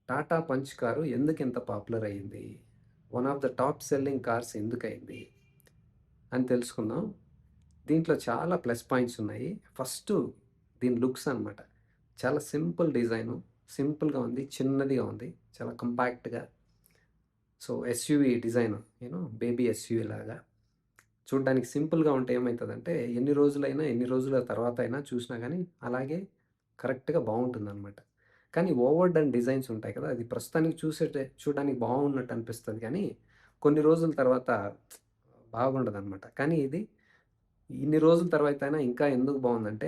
Tata punch car ఎందుకింత popular అయింది? One of the top selling cars ఎందుకయింది? అని తెలుసుకుందాం. దీంట్లో చాలా ప్లస్ పాయింట్స్ ఉన్నాయి. ఫస్టు దీని లుక్స్ అనమాట. చాలా సింపుల్ డిజైను. సింపుల్‌గా ఉంది. చిన్నదిగా ఉంది. చాలా కంపాక్ట్‌గా. So, SUV design baby SUV లాగా. చూడ్డానికి సింపుల్‌గా ఉంటే ఏమైతదంటే, ఎన్ని రోజుల తర్వాతైనా చూసినా గానీ, అలాగే కరెక్ట్‌గా బావుంటుందనమాట. కానీ ఓవర్ డన్ డిజైన్స్ ఉంటాయి కదా! అది ప్రస్తుతానికి చూడడానికి బాగున్నట్టు అనిపిస్తది కానీ, కొన్ని రోజుల తర్వాత బాగుండదనమాట. కానీ ఇది ఇన్ని రోజుల తర్వాతైనా ఇంకా ఎందుకు బావుందంటే,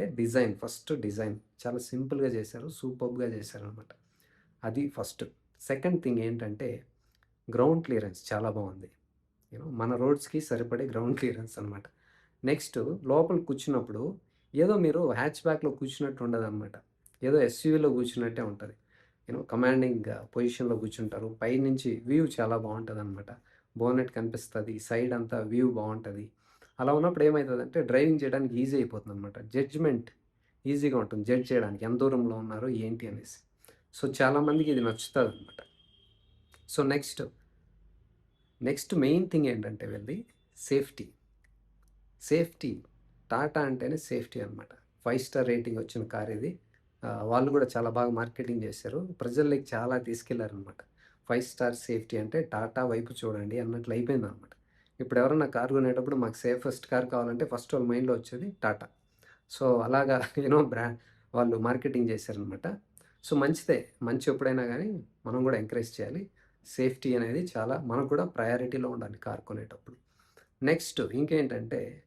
ఫస్ట్ డిజైన్ చాలా సింపుల్‌గా చేశారు. సూపర్బ్‌గా చేశారనమాట. అది ఫస్ట్. సెకండ్ థింగ్ ఏంటంటే, గ్రౌండ్ క్లియరెన్స్ చాలా బావుంది. మన రోడ్స్‌కి సరిపడే గ్రౌండ్ క్లియరెన్స్ అనమాట. నెక్స్టు లోపల కూర్చున్నప్పుడు ఏదో మీరు హ్యాచ్ బ్యాక్‌లో కూర్చున్నట్టు ఉండదనమాట. ఏదో ఎస్‌యూవీలో కూర్చున్నట్టే ఉంటది. కమాండింగ్ పొజిషన్‌లో కూర్చుంటారు. పైనుంచి వ్యూ చాలా బావుంటదనమాట. బోనెట్ కనిపిస్తది. సైడ్ అంతా వ్యూ బావుంటది. అలా ఉన్నప్పుడు ఏమైతదంటే డ్రైవింగ్ చేయడానికి ఈజీ అయిపోతుందనమాట. జడ్జ్‌మెంట్ ఈజీగా ఉంటుంది. జడ్జ్ చేయడానికి ఎంత దూరంలో ఉన్నారు ఏంటి అనేసి. సో, చాలామందికి ఇది నచ్చుతదనమాట. సో, నెక్స్ట్ మెయిన్ థింగ్ ఏంటంటే వీళ్ళది సేఫ్టీ. సేఫ్టీ. టాటా అంటేనే సేఫ్టీ అనమాట. 5 స్టార్ రేటింగ్ వచ్చిన కార్ ఇది. వాళ్ళు గూడా చాలా బాగా మార్కెటింగ్ చేశారు. ప్రజల్లోకి చాలా తీసుకెళ్లారనమాట. 5 స్టార్ సేఫ్టీ అంటే టాటా వైపు చూడండి అన్నట్లు అయిపోయిందనమాట. ఇప్పుడు ఎవరన్నా కార్ కొనేటప్పుడు మాకు సేఫెస్ట్ కార్ కావాలంటే ఫస్ట్ వాళ్ళ మైండ్‌లో వచ్చేది టాటా. సో, అలాగా వాళ్ళు మార్కెటింగ్ చేశారనమాట. సో, మంచిదే. మంచి ఎప్పుడైనా గానీ మనం గూడా ఎంకరేజ్ చేయాలి. సేఫ్టీ అనేది చాలా మనకు కూడా ప్రయారిటీలో ఉండాలి కార్ కొనేటప్పుడు. నెక్స్ట్ ఇంకేంటంటే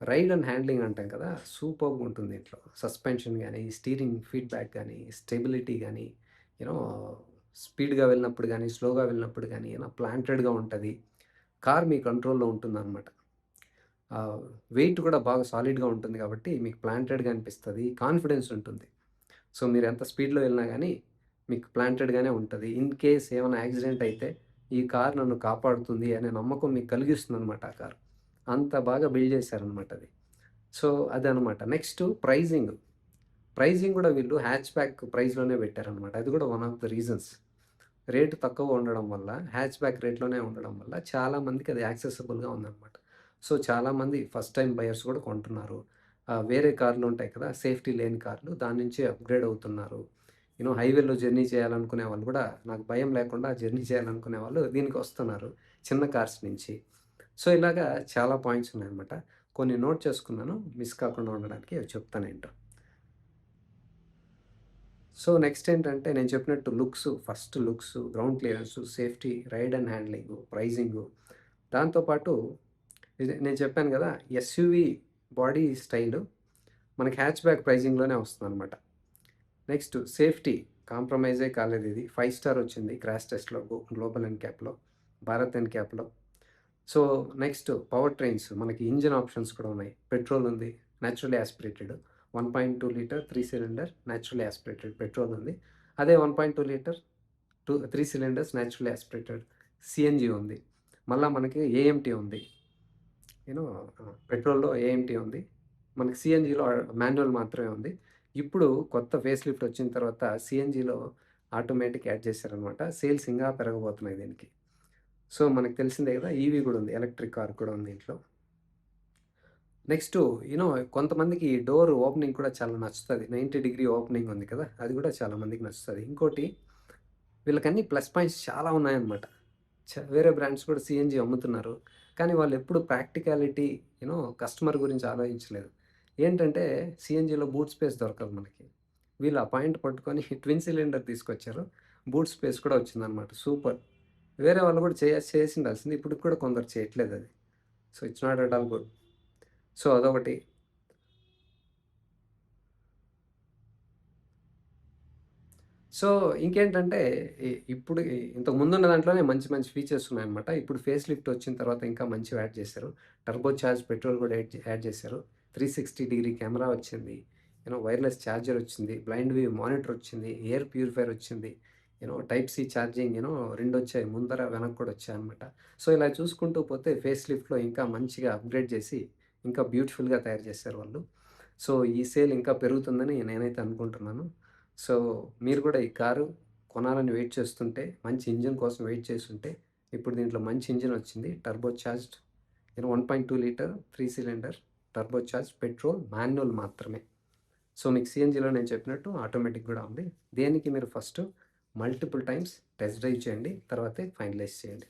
రైడ్ అండ్ హ్యాండ్లింగ్ అంటాం కదా! సూపర్బ్‌గా ఉంటుంది దీంట్లో. సస్పెన్షన్ గాని, స్టీరింగ్ ఫీడ్‌బ్యాక్ గాని, స్టెబిలిటీ గాని, యూనో స్పీడ్‌గా వెళ్ళినప్పుడు గాని, స్లోగా వెళ్ళినప్పుడు గాని, ప్లాంటెడ్‌గా ఉంటది. కార్ మీ కంట్రోల్‌లో ఉంటుందనమాట. ఆహ్, వెయిట్ కూడా బాగా సాలిడ్‌గా ఉంటుంది కాబట్టి మీకు ప్లాంటెడ్‌గా అనిపిస్తది. కాన్ఫిడెన్స్ ఉంటుంది. సో, మీరెంత స్పీడ్‌లో వెళ్ళినా గాని మీకు ప్లాంటెడ్‌గానే ఉంటది. ఇన్ కేస్ ఏమైనా యాక్సిడెంట్ అయితే ఈ కార్ నన్ను కాపాడుతుంది అనే నమ్మకం మీకు కలిగిస్తుందనమాట ఆ కారు. అంత బాగా బిల్డ్ చేశారనమాట అది. సో, అదనమాట. Next pricing. ప్రైజింగ్ గూడా వీళ్ళు హ్యాచ్ బ్యాక్ ప్రైస్‌లోనే పెట్టారనమాట. అది గూడా one of the reasons. Rate తక్కువగా ఉండడం వల్ల, హ్యాచ్ బ్యాక్ రేట్‌లోనే ఉండడం వల్ల చాలా మందికి అది యాక్సెసిబుల్‌గా ఉందనమాట. సో, చాలామంది ఫస్ట్ టైమ్ బయర్స్ గూడా కొంటున్నారు. వేరే కార్లుంటాయి కదా! సేఫ్టీ లేని కార్లు. దాని నుంచి అప్‌గ్రేడ్ అవుతున్నారు. హైవేలో జర్నీ చేయాలనుకునే వాళ్ళు గూడా నాకు భయం లేకుండా జర్నీ చేయాలనుకునే వాళ్ళు దీనికొస్తున్నారు. చిన్న కార్స్ నుంచి. సో, ఇలాగా చాలా పాయింట్స్ ఉన్నాయన్నమాట. కొన్ని నోట్ చేసుకున్నాను. మిస్ కాకుండా ఉండడానికి అవి చెప్తానేంటో. సో, నెక్స్ట్ ఏంటంటే నేను చెప్పినట్టు first looks, ground clearance, safety, ride and handling, pricing. దాంతో పాటు ఇది నేను చెప్పాను గదా! ఎస్‌యూవీ బాడీ స్టైలు మనకి హ్యాచ్‌బ్యాక్ ప్రైజింగ్‌లోనే వస్తుందనమాట. నెక్స్ట్ సేఫ్టీ కాంప్రమైజే కాలేదిది. 5 స్టార్ వచ్చింది క్రాష్ టెస్ట్‌లో గ్లోబల్ ఎన్‌క్యాప్‌లో, భారత్ ఎన్‌క్యాప్‌లో. సో, నెక్స్ట్ పవర్ ట్రైన్స్ మనకి ఇంజిన్ ఆప్షన్స్ కూడా ఉన్నాయి. పెట్రోల్ ఉంది. Naturally aspirated. 1.2 litre 3 cylinder naturally aspirated petrol ఉంది. అదే 1.2 litre 3 cylinders naturally aspirated CNG ఉంది. మళ్ళా మనకి ఏఎంటీ ఉంది. యూనో పెట్రోల్‌లో ఏఎంటీ ఉంది. మనకి సీఎన్‌జీలో మాన్యువల్ మాత్రమే ఉంది. ఇప్పుడు కొత్త ఫేస్ లిఫ్ట్ వచ్చిన తర్వాత సీఎన్‌జీలో ఆటోమేటిక్ యాడ్ చేశారనమాట. సేల్స్ ఇంగా పెరగబోతున్నాయి దీనికి. సో, మనకు తెలిసిందే గదా! ఈవీ గూడా ఉంది. ఎలక్ట్రిక్ కార్ కూడా ఉంది దీంట్లో. నెక్స్టు కొంతమందికి డోర్ ఓపెనింగ్ కూడా చాలా నచ్చుతది. 90 డిగ్రీ ఓపెనింగ్ ఉంది కదా! అది కూడా చాలా మందికి నచ్చుతది. ఇంకోటి వీళ్ళకన్నీ ప్లస్ పాయింట్స్ చాలా ఉన్నాయన్నమాట. వేరే బ్రాండ్స్ కూడా సీఎన్‌జీ అమ్ముతున్నారు. కానీ వాళ్ళెప్పుడు ప్రాక్టికాలిటీ, కస్టమర్ గురించి ఆలోచించలేదు. ఏంటంటే సీఎన్‌జీలో బూట్ స్పేస్ దొరకదు మనకి. వీళ్ళు ఆ పాయింట్ పట్టుకొని ట్విన్ సిలిండర్ తీసుకొచ్చారు. బూట్ స్పేస్ కూడా వచ్చిందన్నమాట. సూపర్! వేరే వాళ్ళు కూడా చేసుండాల్సింది. ఇప్పటికి కూడా కొందరు చేయట్లేదది. So, it's not at all good. So, అదొకటి. సో, ఇంకేంటంటే ఇప్పుడు ఇంతకు ముందున్న దాంట్లోనే మంచి మంచి ఫీచర్స్ ఉన్నాయన్నమాట. ఇప్పుడు ఫేస్ లిఫ్ట్ వచ్చిన తర్వాత ఇంకా మంచివి యాడ్ చేశారు. టర్బో చార్జ్ పెట్రోల్ కూడా యాడ్ చేశారు. 360 డిగ్రీ కెమెరా వచ్చింది. వైర్‌లెస్ చార్జర్ వచ్చింది. బ్లైండ్ వ్యూ మానిటర్ వచ్చింది. ఎయిర్ ప్యూరిఫైయర్ వచ్చింది. టైప్ సి ఛార్జింగ్ 2 వచ్చాయి. ముందర, వెనక కూడా వచ్చాయన్నమాట. సో, ఇలా చూసుకుంటూ పోతే ఫేస్ లిఫ్ట్‌లో ఇంకా మంచిగా అప్‌గ్రేడ్ చేసి ఇంకా బ్యూటిఫుల్‌గా తయారు చేశారు వాళ్ళు. సో, ఈ సేల్ ఇంకా పెరుగుతుందని నేనైతే అనుకుంటున్నాను. సో, మీరు కూడా ఈ కారు కొనాలని వెయిట్ చేస్తుంటే, మంచి ఇంజిన్ కోసం వెయిట్ చేస్తుంటే, ఇప్పుడు దీంట్లో మంచి ఇంజిన్ వచ్చింది. Turbo charged 1.2 litre 3 cylinder turbo charge petrol manual మాత్రమే. సో మీకు సీఎన్జీలో నేను చెప్పినట్టు ఆటోమేటిక్ కూడా ఉంది. దేనికి మీరు first multiple times test drive చేయండి. తర్వాతే ఫైనలైజ్ చేయండి.